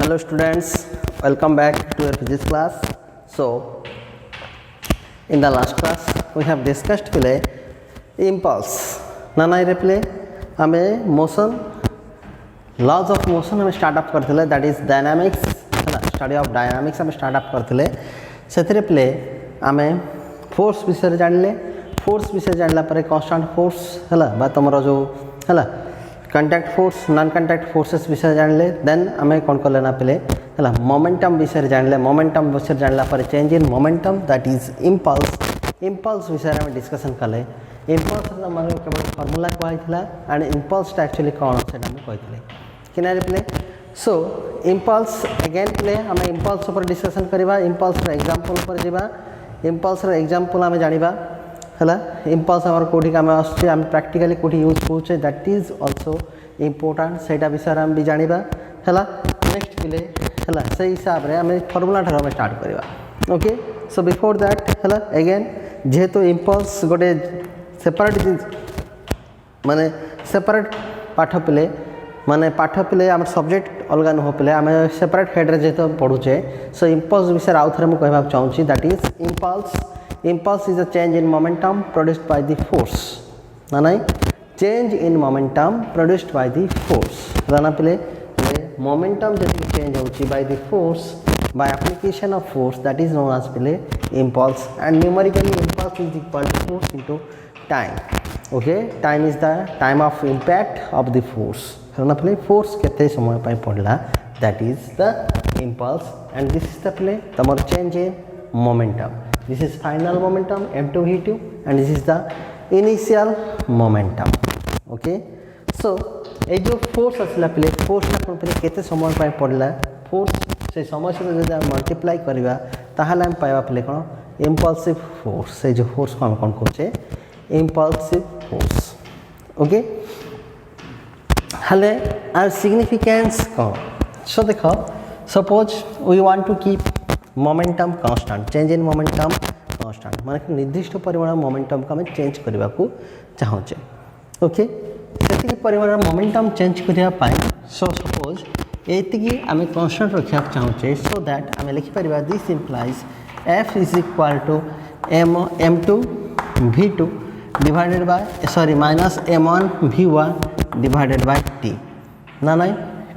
Hello students, welcome back to your physics class. So in the last class we have discussed play impulse. Nana रे play हमें motion laws of motion हमें start up करते that is dynamics है ना study of dynamics हमें start up करते ସେଥିରେ play हमें force विषय जानले force विषय जानला पर constant force है ना बा तमरो जो है ना contact force non contact forces विषय जानले देन आमे कौन कर लेना पहले है मोमेंटम विषय जानले मोमेंटम विषय जानला पर change in momentum that is impulse विषय में डिस्कशन कले इम्पल्स मन केवल फॉर्मूला कहला एंड इम्पल्स एक्चुअली कौन से कहते कि ना प्ले सो इम्पल्स अगेन प्ले आम इम्पल्स पर डिस्कशन करवा इम्पल्स एग्जांपल पर जावा इम्पल्स एग्जांपल आम जानिबा है इम्पल्स आम कौटी आम आम प्राक्टिकली कौटी यूज करुचे दैट इज ऑल्सो इम्पोर्टाट से विषय आम भी जाना है नेक्स्ट पिले है से हिसाब से आम फर्मूला ठार आम स्टार्ट करवा ओके सो बिफोर दैट है अगेन जेहेतु इम्पल्स गोटे सेपरेट माने सेपरेट पाठ पिले माने पाठ पिले आम सब्जेक्ट अलग नुह पिले आम सेपरेट हेड्रे जेहेतु पढ़ुचे सो इम्पल्स विषय आउ थे मुझे कहना चाहूँगी that is Impulse is a change in momentum produced by the force. ना change in momentum produced by the force. ना पहले momentum जैसे change होची by the force by application of force that is known as पहले impulse and numerically impulse is equal to force into time. Okay, time is the time of impact of the force. ना पहले force कितने समय पर पड़ला that is the impulse and this is the पहले तमर change in momentum. This is final momentum m2 v2 and this is the initial momentum. Okay, so ये जो फोर्स आसला पहले फोर्स टा कोन पहले केते समय पाई पड़ला फोर्स से समय से जब हम मल्टीप्लाई करबा ताहाले हम पाइबा पहले कोन इम्पल्सिव फोर्स से जो फोर्स को हम कोन कहचे इम्पल्सिव फोर्स. ओके हले आर सिग्निफिकेंस कोन सो देखो suppose we want to keep momentum constant change in momentum constant माने निर्दिष्ट परिमाण मोमेंटम को हम चेंज करबा को चाहूचे ओके सेति परिमाण मोमेंटम चेंज करिया पाई सो सपोज एतिकी आम कांस्टेंट रखा चाहूचे सो दैट आम लिखि परिबा this implies f is equal to m2 v2 divided by sorry minus m1 v1 divided by t ना ना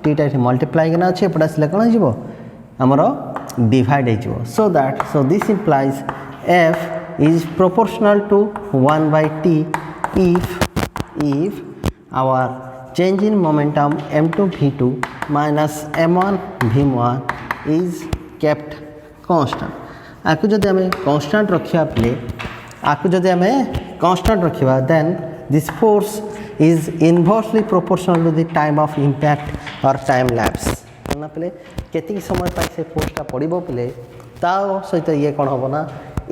t टा मल्टीप्लाई करना अछि एपटा सिले कोन जिवो हमरो divide so that so this implies f is proportional to 1 by t if our change in momentum m2 v2 minus m1 v1 is kept constant आकु जदि हमें constant रखिया पले आकु जदि हमें constant रखिवा then this force is inversely proportional to the time of impact or time lapse ना पहले केतिक समय पाई से फोर्सटा पड़ो पहले ता सहित ये कौन हम ना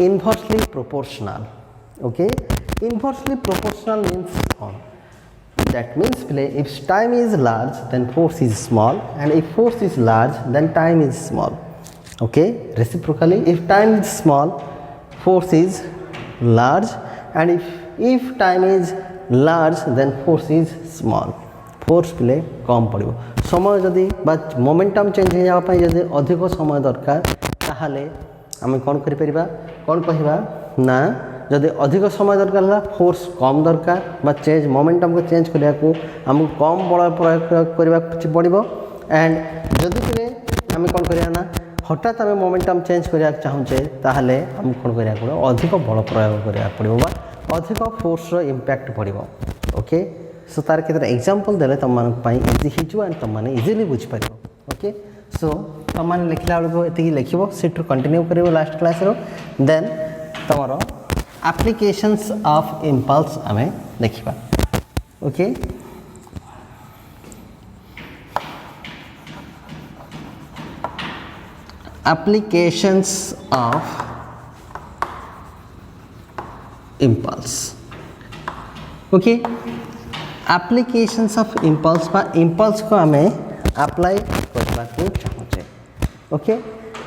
inversely proportional okay inversely proportional means कौन दैट मीन्स पहले if time is large then force is small and if force is large then time is small okay reciprocally if time is small force is large and if time is large then force is small force पहले कम पड़ो समय जदि momentum change हो जावाई जदि अधिक समय दरकार ताहले आम कौन करिपरिबा कौन कहवा ना जदि अधिक समय दरकार है फोर्स कम दरकार बा चेंज मोमेंटम को चेंज करने को आमको कम बल प्रयोग करने पड़ो एंड जदि पे आम कौन करा ना हठात आम मोमेंटम चेंज करने चाहूचे ताहले आम कौन करा पड़ो अधिक बल प्रयोग करने पड़ो बा अधिक फोर्स इम्पैक्ट पड़ो ओके सो तार केतरा एग्जांपल देले तुम माने इजी हिजो एंड तुम माने इजीली बुझ पारिबो ओके सो तुम माने लिखला बेलको एतिकी लिखिबो सेटू कंटिन्यू करिवो लास्ट क्लास रो देन तमरो एप्लीकेशंस ऑफ इम्पल्स हमें देखिबा okay applications of impulse okay applications of impulse बा इम्पल्स को आम अप्लाई करने को चाहूचे ओके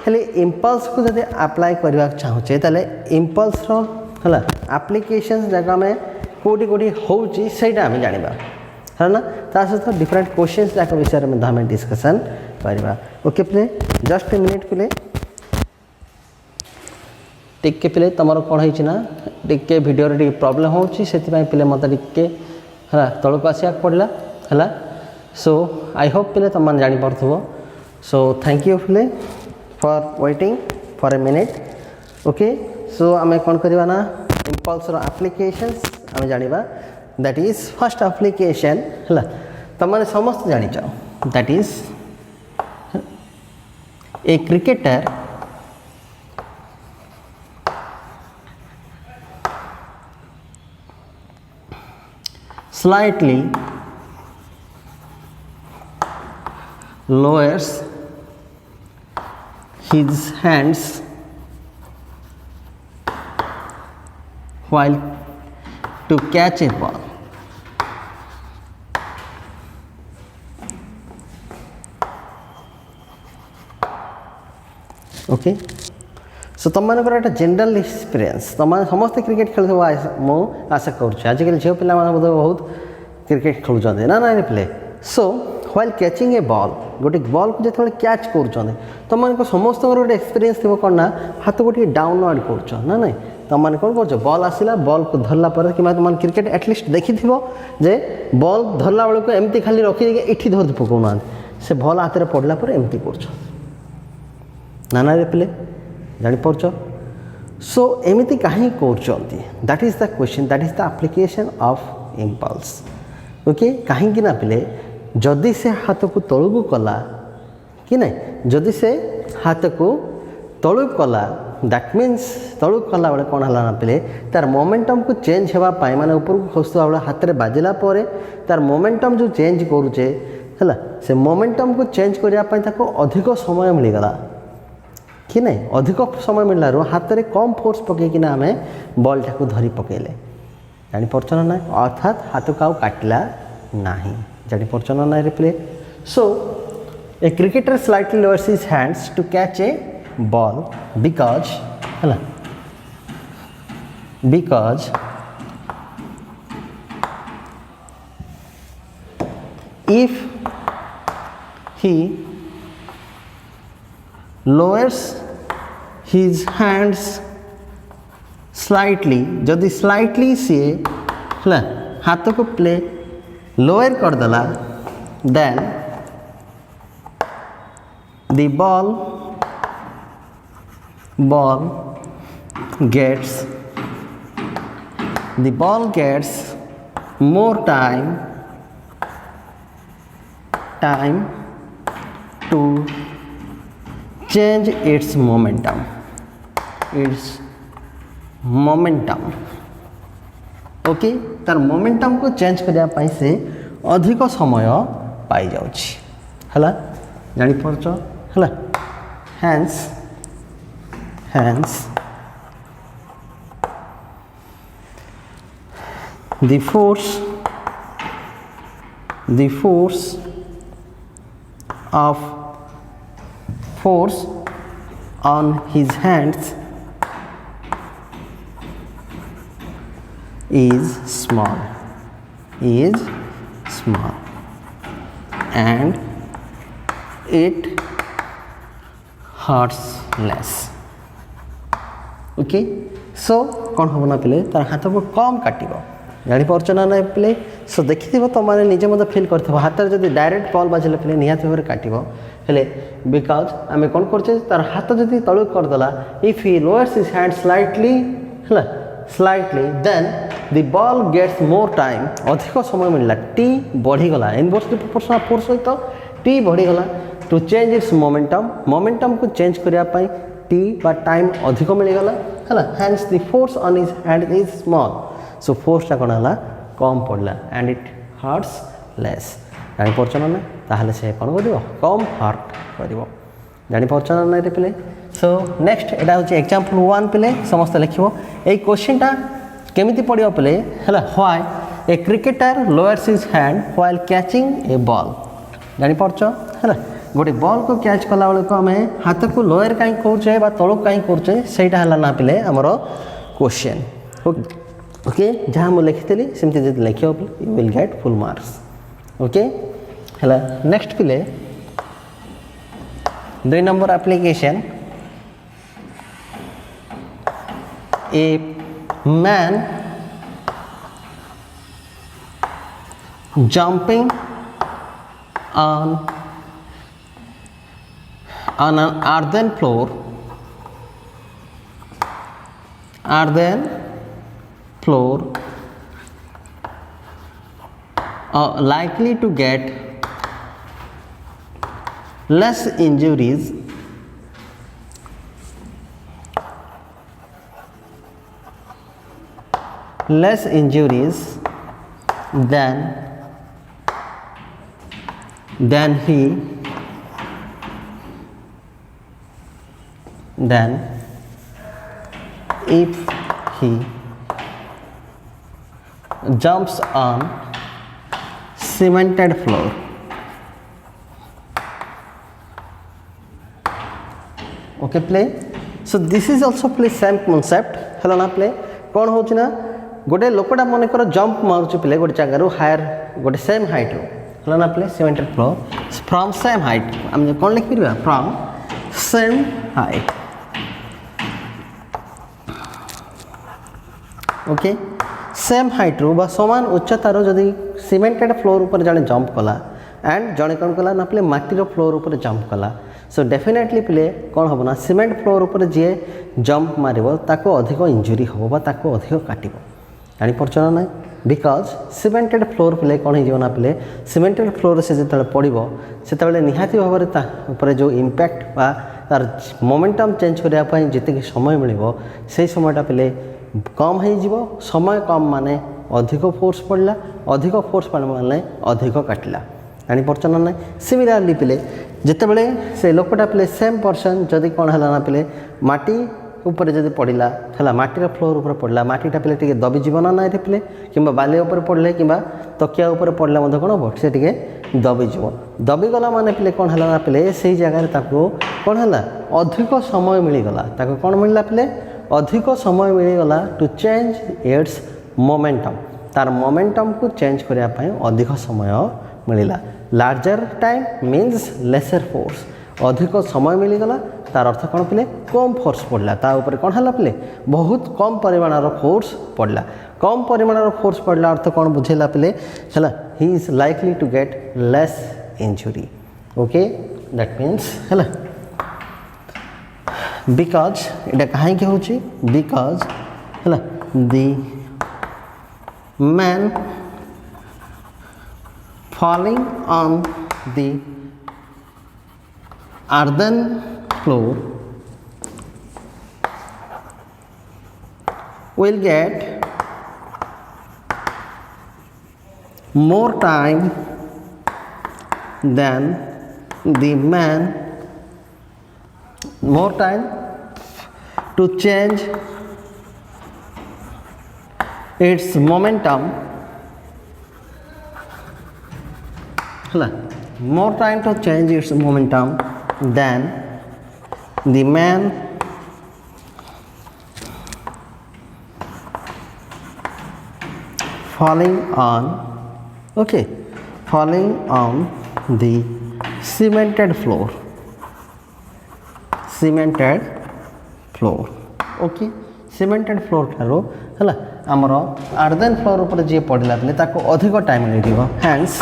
हेले इम्पल्स को जब अप्लाई करने चाहूचे ताले इम्पल्स है एप्लीकेशंस जगह आम कौटी कौटी होची सेटा आम जानिबा है ना ता सहित डिफरेंट क्वेश्चंस जाक विषय में आम डिस्कसन करवा okay play just a minute play टिके पिले तुम कौन होना टिके वीडियो रे प्रॉब्लम होची से पिले मत टिके है तौक आसा पड़ा है सो आई होप पिले तुम जानी पार्थो सो थैंक यू पिले for waiting for a minute okay so आम कौन करवा ना इम्पल्स एप्लिकेशंस आम जाना दैट इज फर्स्ट एप्लिकेशन है तुमने समस्त जानिच that is a cricketer slightly lowers his hands while to catch a ball. Okay. सो तुम मान एक जनरल एक्सपीरियंस तुम समस्त क्रिकेट खेल मु आशा करुँच आजिकल झील पिला बहुत क्रिकेट खेलुँच ना ना प्ले सो व्हाइल कैचिंग ए बॉल गोटे बॉल को जो कैच कर तुम समस्त गोटे एक्सपीरियंस थी कौन ना हाथ को डाउनवर्ड कर ना ना तुम कौन कर बॉल आसला बॉल को धरला कि तुम क्रिकेट एटलिस्ट देखी जे बॉल धरला बेलू एमती खाली रखी ये धर पकाऊना से बॉल हाथ में पड़ला एमती कर ना प्ले जापार सो एमती कहीं कर that is the question that is the application of impulse okay कहीं ना पिले जदि से हाथ को तलू कला कि नहीं जदि से हाथ को तलू कला दैट मीन्स तलू कला बेले कौन है ना पिले तार मोमेंटम को चेंज होगापाई माने ऊपर को खसुआ बेले हाथ में बाजिला तार मोमेंटम जो चेंज करुचे है से मोमेंटम को चेंज करने अधिक समय मिलगला कि नहीं अधिक समय मिलू हाथ में कम फोर्स पकईकिना आम बॉल टाक धरी पकेले जापार ना अर्थात हाथ को आउ काटला ना जापार ना ना प्ले so a cricketer slightly lowers his hands to catch a ball because है because if he lowers his hands slightly जदि slightly सी है हाथ को प्ले लोअर कर देला then the ball gets more time to change its momentum okay तार momentum को चेंज करने से अधिक समय पाई जाउछि हला जानि परछ हला hence the force on his hands is small and it hurts less okay so कौन हम ना पिले तार हाथ को कम काटिबो जापार ना ना पिले सो देखी तुम मैंने निजे मत फिल कर हाथ में जब डायरेक्ट बॉल बाजिले पिले निहाती भाव काटो हेले बिकॉज आम कौन कर तार हाथ जब तलू करदेला if he lowers his hand slightly है slightly then the ball gets more time अधिक समय मिलला टी बढ़ीगला इनवर्सली प्रोपोर्शनल फोर्स सहित टी बढ़ीगला टू चेंज इट्स मोमेंटम को चेंज करने टी बा टाइम अधिक मिलगला है hence the force on his hand is small so फोर्सटा कौन है कम पड़ला एंड इट हर्ट्स लेस जापार ना ताहले से कौन कर कम हर्ट कर जापार ना ना पिले सो नेक्स्ट एटा हूँ एग्जांपल 1 पिले समस्त लिख ये क्वेश्चनटा केमिति पड़ो पिले है why a cricketer lowers his hand while catching a ball जापार है गोटे बॉल को कैच कला बेलू आम हाथ को लोअर कहीं करुचे तलू कहीं करुचे सहीटा है ना पिले आमर क्वेश्चन ओके जहाँ मुझे लिखी सेमती जब लिख you will get full marks okay हला नेक्स्ट पिले 2 number application a man jumping on an earthen floor likely to get less injuries than if he jumps on cemented floor. Okay play. So this is also play same concept. Hello na play कौन होची ना गोटे लोकटा मन कर jump मारुच play गोटे जगार higher गोटे same height रो हला ना प्ले cemented floor from same height हम कौन लिख परिबा from same height okay same height रो बा समान उच्चतार जदि सीमेंटेड फ्लोर ऊपर जने जंप कला एंड जने कौन कला ना प्ले माटीर फ्लोर ऊपर जंप कला सो डेफिनेटली प्ले कौन हम ना सीमेंट फ्लोर ऊपर जी जंप मारिबो ताको अधिक इंजुरी हो बा ताको अधिक काटिबो जानी परचना ना बिकॉज सीमेंटेड फ्लोर प्ले कौन हो ना प्ले सीमेंटेड फ्लोर से जो पड़ो से निहाती भाव में जो इम्पैक्ट बा तार मोमेंटम चेंज करने जितनी समय मिल से समयटा प्ले कम हो समय कम माने अधिक फोर्स पड़ला अधिक फोर्स पड़े माने अधिक काटला जानी परचना ना सिमिलारली प्ले जिते बड़े से लोकटा प्ले सेम पर्सन जदि कौन है ना प्ले माटी ऊपर जदि पड़ा है माटीर फ्लोर ऊपर पड़ा माटीटा प्ले टे दबिजीव ना ना प्ले कि बाली उपर पड़े कि तकिया उपर पड़े कौन हम से दबिजीव दबिगला माने प्ले कौन है ना प्ले से जगह कौन है अधिक समय मिलगला कौन मिलला प्ले अधिक समय मिलगला टू चेंज इट्स मोमेंटम तार मोमेंटम को चेंज करने अधिक समय मिलला larger time means lesser force अधिक समय मिलगला तार अर्थ कौन प्ले कम फोर्स पड़ला ता ऊपर कौन है प्ले बहुत कम परिमाणर फोर्स पड़ला कम परिमाणर फोर्स पड़ला अर्थ कौन बुझेला प्ले है he is likely to get less injury okay that means है बिकॉज इटा कहीं के होची बिकॉज है the man falling on the earthen floor will get more time than the man more time to change its momentum more time to change its momentum than the man falling on the cemented floor okay cemented floor ठारो है आमर earthen floor ऊपर जी पड़ा बेले अधिक time मिल hence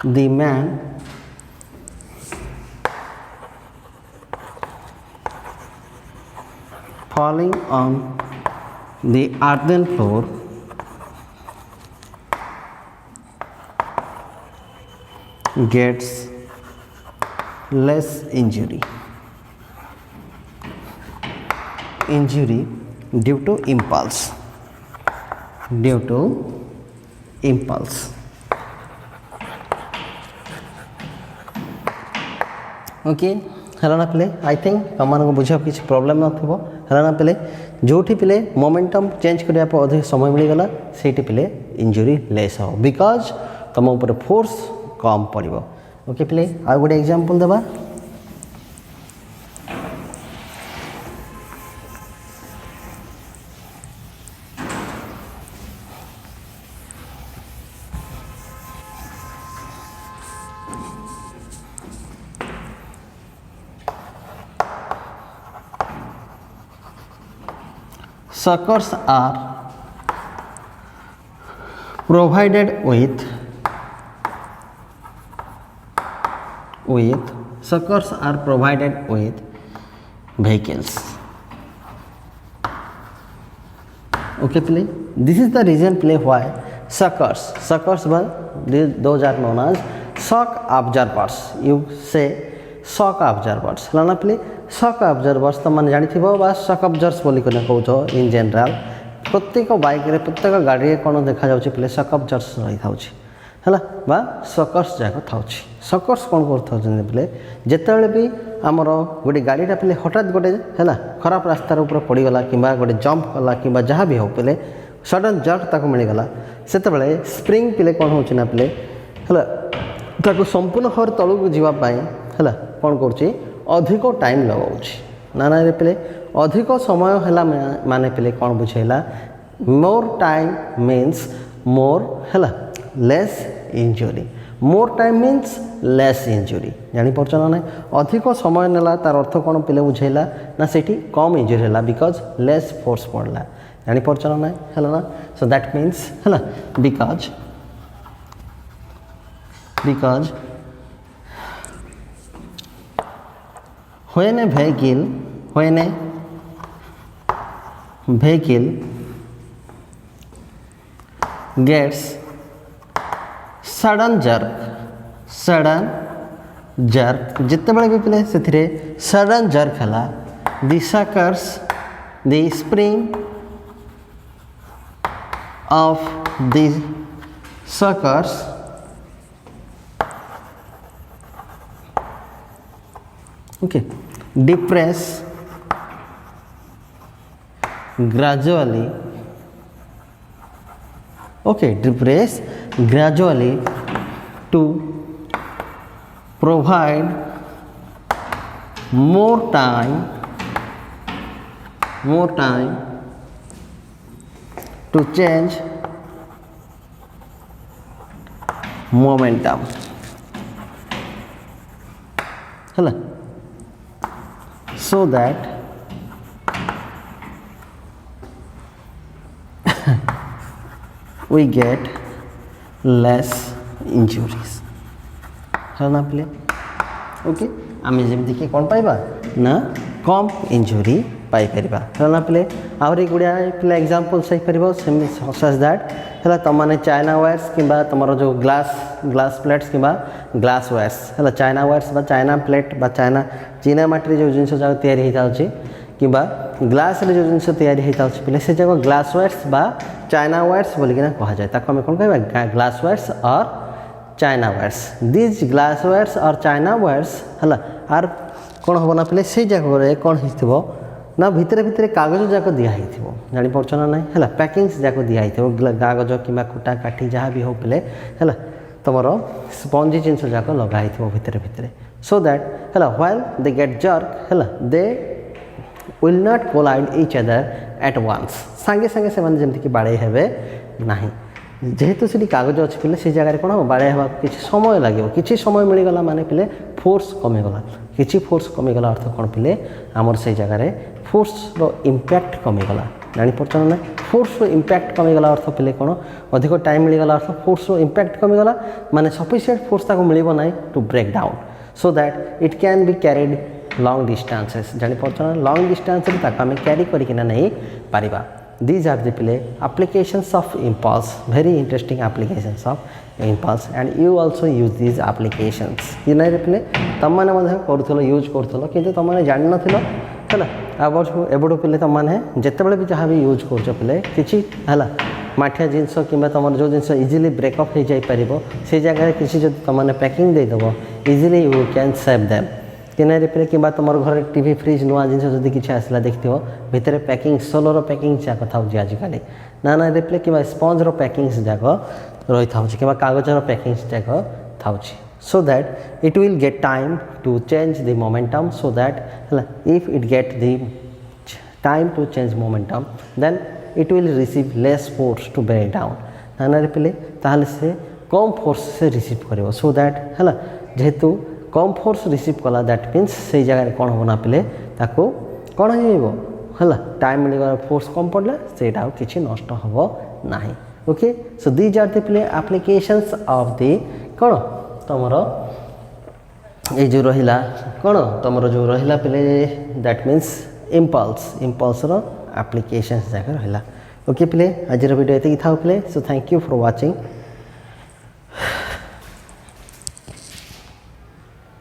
the man falling on the earthen floor gets less injury due to impulse okay है ना प्ले आई थिंक तुम बुझा किसी प्रोब्लेम नथिबो है ना प्ले जो प्ले मोमेंटम चेंज करने अधिक समय मिलगला से प्ले इंजुरी लेस हो बिकॉज तुम ऊपर फोर्स कम पड़ो ओके प्ले आ गोटे एग्जांपल देबा suckers are provided with suckers are provided with vehicles. Okay play, this is the reason play why suckers well those are known as shock absorbers. You say shock absorbers लाना play shock absorbers तो मन जानी थी बा shock absorbers बोली कोने कहूँ in general प्रत्येक बाइक रे प्रत्येक गाड़ी रे कौन देखा जाउची प्ले shock absorbers रही थाउची हला बा suckers जाक थाउची suckers कौन करथौ जने प्ले जेतेबेले भी हमर गोटे गाड़ीटा प्ले हठात गोटे हला खराब रास्ता ऊपर पड़ी गला किबा गोटे जंप कला किबा जहाँ भी हो प्ले सडन जर्क ताको मिल गला सेतेबेले स्प्रिंग प्ले कौन होची ना प्ले हला ताको संपूर्ण हर तळु जीवा पाए हला कौन करूची अधिक टाइम लगाउची ना रे प्ले अधिक समय हला माने प्ले कौन बुझेला मोर टाइम मीन्स मोर हला less injury more time means less injury जानी परछ ना अधिक समय नेला तार अर्थ कौन प्ले बुझेला ना सेठी कम इंजुरी हला बिकॉज लेस फोर्स पड़ला जानी परछ ना हला ना सो दैट मीन्स हला because when a vehicle gets sudden jerk जिते बड़े भी पिले से sudden jerk हला the spring of the suckers okay depress gradually to provide more time to change momentum हला so that we get less injuries है ना प्ले ओके आम जमी कि कौन पाइबा ना कम इंजुरी पाई परिबा है ना प्ले आहरी गुड़िया प्ले एग्जांपल्स हो पारिबो सच दैट है तुम मैंने चाइना वायर्स किंबा तुम जो ग्लास प्लेट्स किंबा ग्लास वायर्स है चाइना वायर्स बा चाइना प्लेट बा चीना माटी जो जिन जगह तैयारी होता किंबा ग्लास रे जो जिनस तैयारी होता पिले से जगह ग्लास वायर्स बा चाइना वायर्स बोलिकिना कहा जाए ताको हम कौन कहबा ग्लास वायर्स और China wires these glass wires और चाइना वायर्स है आर कौन हम ना पिले से जगह कौन हो ना भितर भितर कागज जाक दिखाई जानी पार्छ ना ना है पैकिंग्स जाक दिखाई कागज कि कुटा काठी जहाँ भी हो पिले है तुम स्पंजी जिनस जाक लगाई भितर भितर सो दैट है व्हाइल दे गेट जर्क है they will not collide each other at once सांगे सांगे से जमीक बाड़े हे ना जेहेतु से कागज अच्छे पिले से जगह कौन हम बाड़े हाँ कि समय लगे कि समय मिलगला माने पिले फोर्स कमीगला कि फोर्स कमीगला अर्थ कौन पिले आमर से जगह फोर्स रो इम्पैक्ट कमीगला जानी पार्छ ना फोर्स रो इम्पैक्ट कमीगला अर्थ पिले कौन अधिक टाइम मिलगला अर्थ फोर्स रो इम्पैक्ट कमीगला माने सफिशिएंट फोर्स ताको मिलिबो ना to break down so that it can be carried long distances जानी पार्छ ना लॉन्ग डिस्टेंस ताको आम कैरी करके नहीं Paribas these are the play applications of impulse very interesting applications of impulse and you also use these applications you know play तुम मैंने मधे करूथलो यूज करूथलो किंतु तुम मैंने जानि नथिलो हैला एबडो पिले तुम मैंने जेतेबेले भी जहाँ भी यूज करछ पिले किछि हैला माठिया जिनस कि तुम जो जिनस इजिली ब्रेकअप हो जाई परिबो से जगह किछि जदि तुम मैंने पैकिंग दे दबो easily you can save them कि रे कि तुम घर टीवी फ्रिज नुआ जिन जब किसी आसला देखिथ भितर पैकिंग सोलर पैकिंग जाक था आजिकल ना ना रे कि स्पंजर पैकिंग्स जाक रही था कि कागजर पैकिंग्स जाक था so that it will get time to change the momentum so that if it get the time to change momentum then it will receive less force to break down ना ना रे पिले ताहले से कम फोर्स से receive कर सो that है जेहेतु कम फोर्स रिसीव कला दैट मीन्स से जगह कौन हो ना पिले ताको कौन हो है टाइम मिलगला फोर्स कम पड़े से किसी नष्ट हम ना okay so these are the प्ले एप्लिकेशंस ऑफ द कौन तुमर ये जो रहा कौन तुमर जो रहा प्ले दैट मीन्स इम्पल्स एप्लिकेशंस जाक रहा ओके प्ले आज वीडियो ये था प्ले so thank you for watching